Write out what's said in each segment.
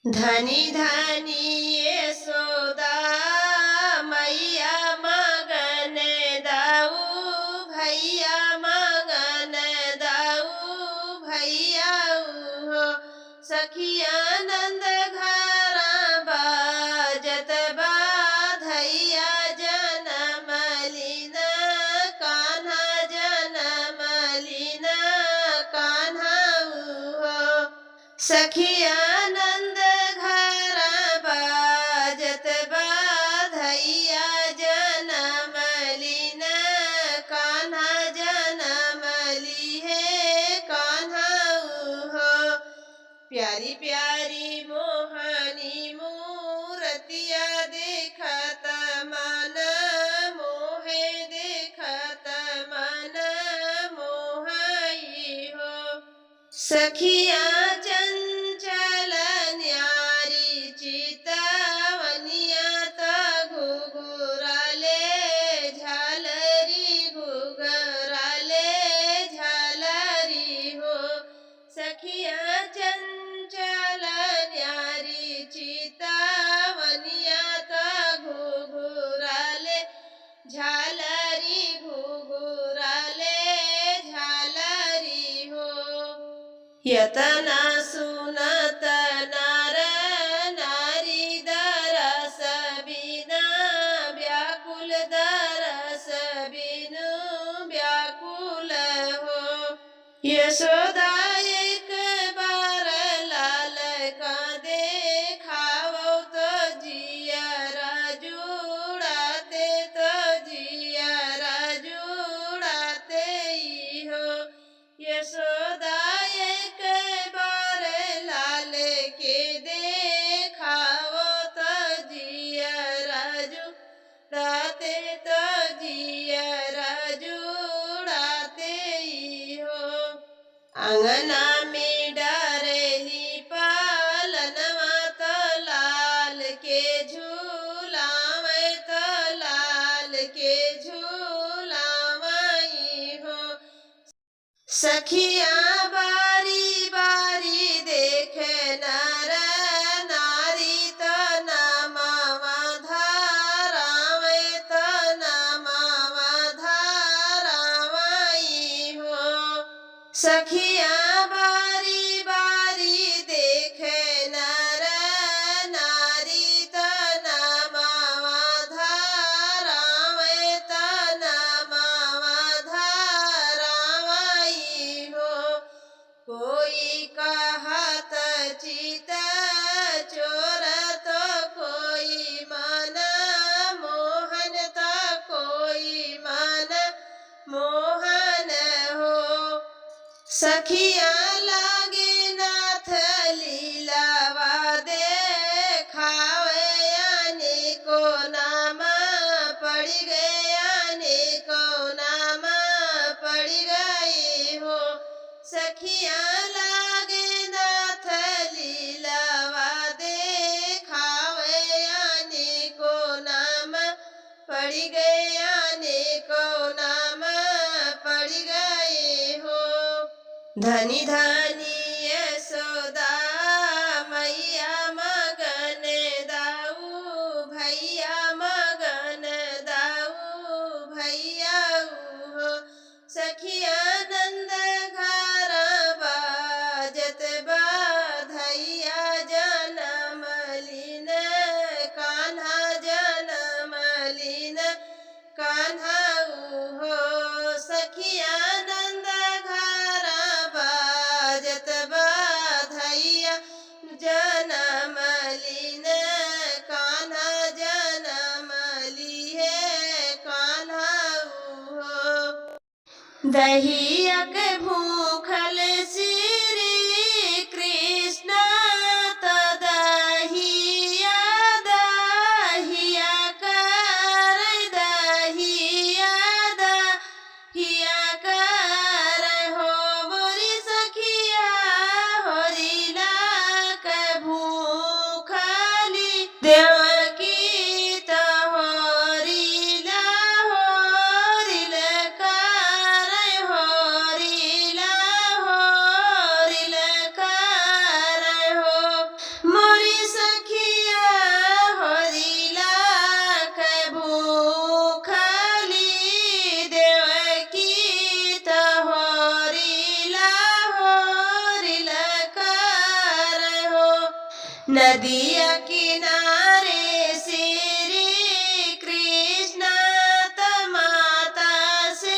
धनी धनी यशोदा मैया मगन दाऊ भैया मगन दाऊ भैया हो सखिया नंद घर बाजत बाधैया जनम लीना कान्हा जनम लीना कान्हा हो सखिया नंद घर बाजत बाधैया जनम लीना कान्हा जनम ली है कान्हा हो प्यारी प्यारी मोहनी मूर्तिया देखत मन मोहे देखत मन मोहई हो सखिया चंचल न्यारी चितवनिया त घुघुराले झालरी घुघराले झालरी हो सखिया चंचल न्यारी चितवनिया त घुघुराले झालरी घुघुराले झालरी हो यतना सुनत नर नारी दरस बिना व्याकुल दरस बिनु व्याकुल हो यशोदा एक बार लाल का देखावो तो जियरा जुड़ाते तो जियरा जुड़ाते ही हो यशोदा एक बार लाल के देखावो तो जियरा जुड़ाते तो जियरा जुड़ाते ही हो अंगना में डारेली पालनवा तो लाल के झूलावे तो लाल के झूलावई हो सखिया बारी बारी देखे नर नारी तो नमावा धारावे तो नमावा धारावई हो सखिया बारी बारी देखे नर नारी तो नमावा धारावे तो नमावा धारावई हो कोई कहत चित चोर तो कोई मन मोहन तो कोई मन मोहन हो सखिया लागे नाथ लीलावा देखावे अनेको नाम पड़ गए अनेको नाम पड़ गए हो सखिया लागे नाथ लीलावा देखावे अनेको नाम पड़ गए अनेको नाम पड़ गए हो धनी धनी यशोदा मैया मगन दाऊ भैया मगन दाऊ भैया हो सखिया नंद घर बाजत बाधैया जनम लीन कान्हा जनम लीन कान्हा हो सखिया नंद घर बाजत बाधैया जनम लीन कान्हा जनम ली है कान्हा हो दहिया के भूखल श्री कृष्ण तो दहिया दहिया कर दहिया दहिया कर हो मोरी सखिया होरिला के भूखली देवकी तो होरिला होरिल कर होरिला हो नदिया किनारे श्री कृष्ण त माता से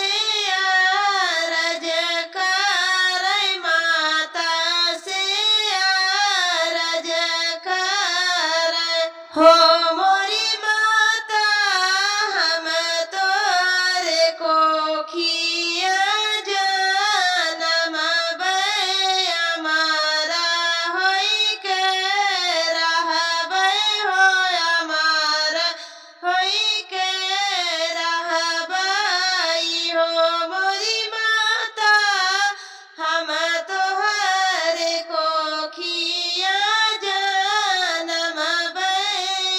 अरज करे, माता से अरज करे। हो मोरी माता हम तोरे कोखिया जनम बै हमारा होई के रहबै, हो हमारा होई के रहबै। हो मोरी माता हम तोहरे कोखिया जनम बै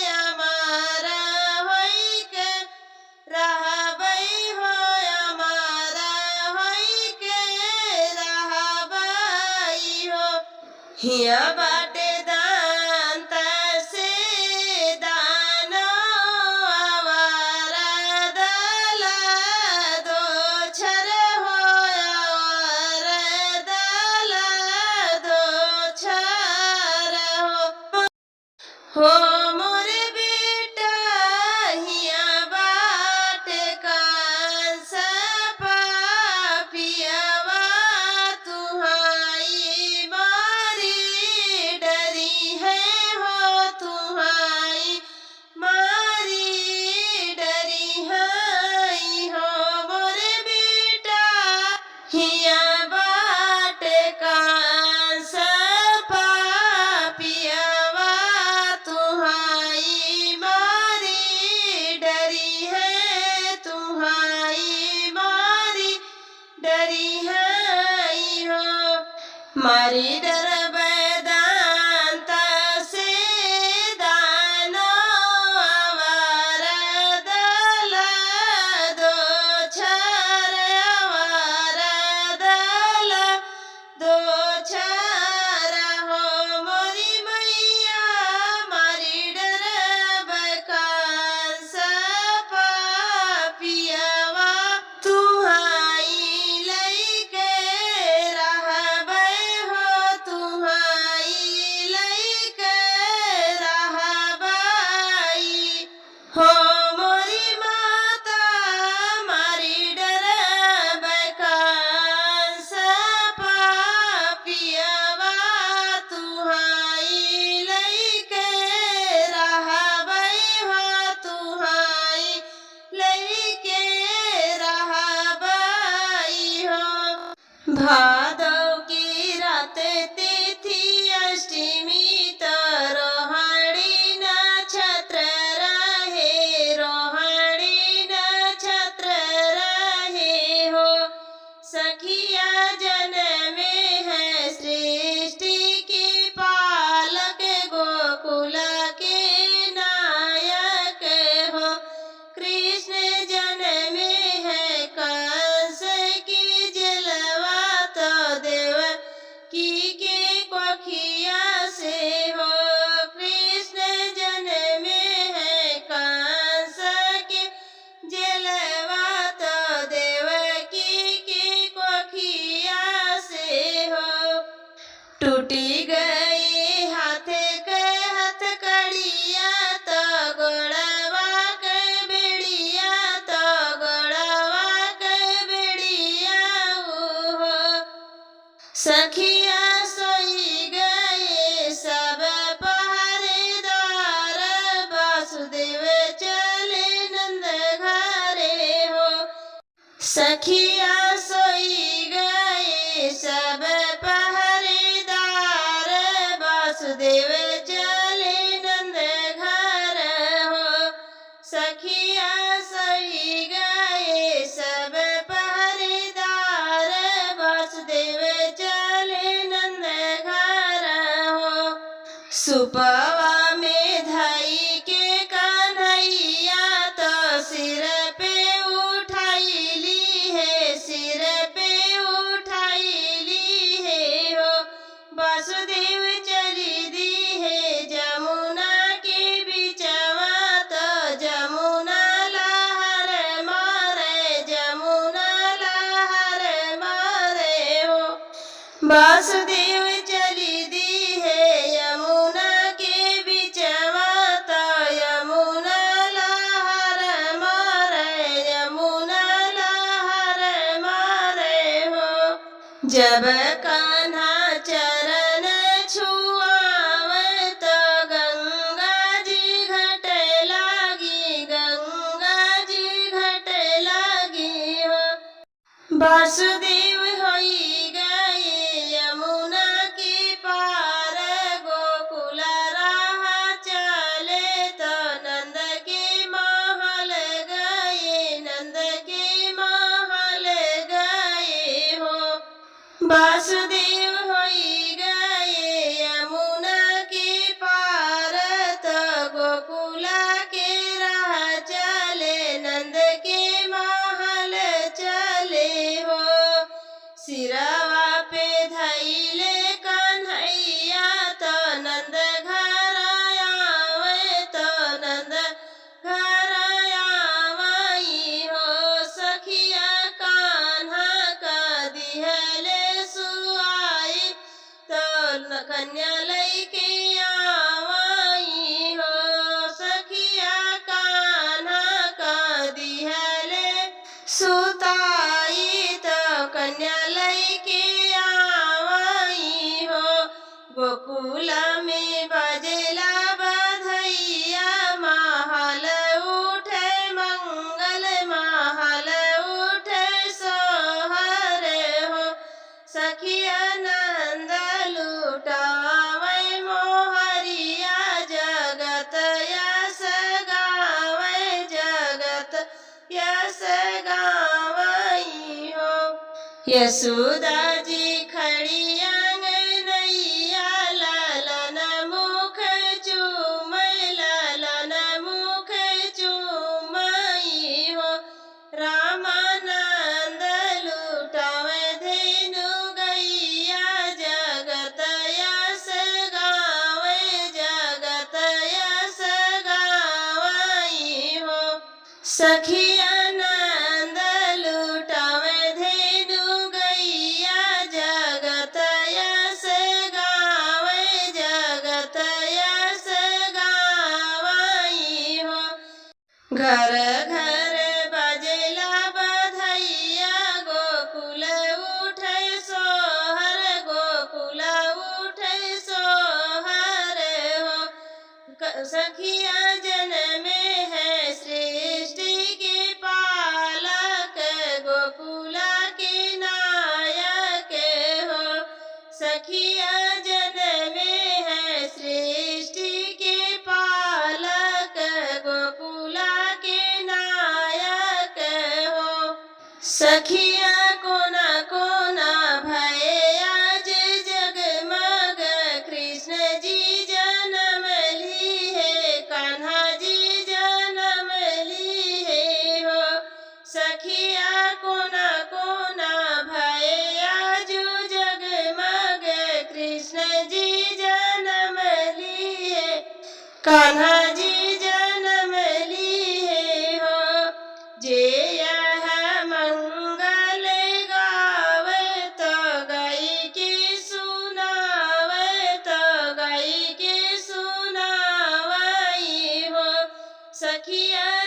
हमारा होई के रहबै, हो हमारा होई के रहबै। हो हिया बाटे दांत से दानो आवारा दला दो छर, हो आवारा दला दो छर। हो मोरे बेटा हिया बाट कांस पापियावा, तुहाई मारी डरी है, हो तुहाई मारी डरी है। हो मोरे बेटा हिया बाट कांस पापियावा, तुहाई मारी डरी है, तुहाई मारी डरी है। हो मारी डर दांत से दानो आवारा दला दो छर, आवारा दला दो छर। हो मोरी मैया मारी डर कांस पापियावा, तुहाई लइके रहबै, हो तुहाई लइके रहबै। हो मोरी माता मारी डरबै कांस पापियावा, तुहाई लइके रहबै, हो तुहाई लइके रहबै। हो भादौ की रात तिथि अष्टमी त रोहिणी नक्षत्र रहे, रोहिणी नक्षत्र रहे। हो सखिया जन्मे है सृष्टि की पालक, गोकुल के नायक। हो कृष्ण जन्मे है कंस की जलवा, तो देवकी के कोखिया से। हो कृष्ण जन्मे है कंस के जलवा, तो देवकी के कोखिया से। हो टूटी गई हाथ के हथकड़िया, तो गोड़वा के बेड़िया, तो गोड़वा के बेड़िया। हो सखिया सोई गए सब पहरेदार, वासुदेव चले नंद घरे। हो सखिया सोई गए सब पहरेदार, वासुदेव चले नंद घर। हो सखिया सोई गए सब पहरेदार, वासुदेव चले नंद घर। हो सुपवा में धई के कन्हैया, तो सिर पे उठाईली है, सिर पे उठाईली है। हो वासुदेव चली दी है जमुना के बिचवा, तो जमुना लहर मारे, जमुना लहर मारे। हो वासुदेव चली दी है यमुना के जब कान्हा चरण छुआवे तो गंगा जी घटे लागी, गंगा जी घटे लागी हो। वासुदेव होई गए यमुना के पार, गोकुल राह चले तो नंद के महल गए, नंद के महल गए हो। वासुदेव होई गए यमुना के पार, तो गोकुल के राह चले नंद के महल चले हो। सिरवा पे धैले कन्हैया तो नंद घर आवे, तो नंद घर आवई हो। सखिया कान्हा का दिहले सुआई, तो कन्या लैके आवई हो। सखिया कान्हा का दिहले सुताई, तो कन्या लैके आवई हो। गोकुल में बजेला बधैया, महल उठे मंगल, महल उठे सोहर हो। सखिया नंद लुटावे मोहरिया, जगत यस गावे, जगत यस गावई हो। यशोदा जी खड़ी अंगनैया, ललन मुख चूमय, ललन मुख चूमई हो। रामानंद लुटावे धेनु गैया, जगत यस गावे, जगत यस गावई हो। सखिया नंद लुटावे धेनु गैया, जगत यस गावे, जगत यस गावई हो। घर घर बजेला बधैया, गोकुल उठे सोहर, गोकुल उठे सोहर हो। सखिया जन्मे है सृष्टि के पालक, गोकुल के नायक हो। सखिया जन्मे है सृष्टि के पालक, गोकुल के नायक हो। सखिया कोना कोना भये आज जगमग, कृष्ण जी जन्म ली है, कान्हा जी जन्म ली है हो। सखिया कोना कोना भये आज जगमग, कृष्ण जी जन्म ली है, कान्हा जी जन्म ली है हो। जे यह मंगल गावे तो गाई के सुनावे, तो गाई के सुनावई हो। सखिया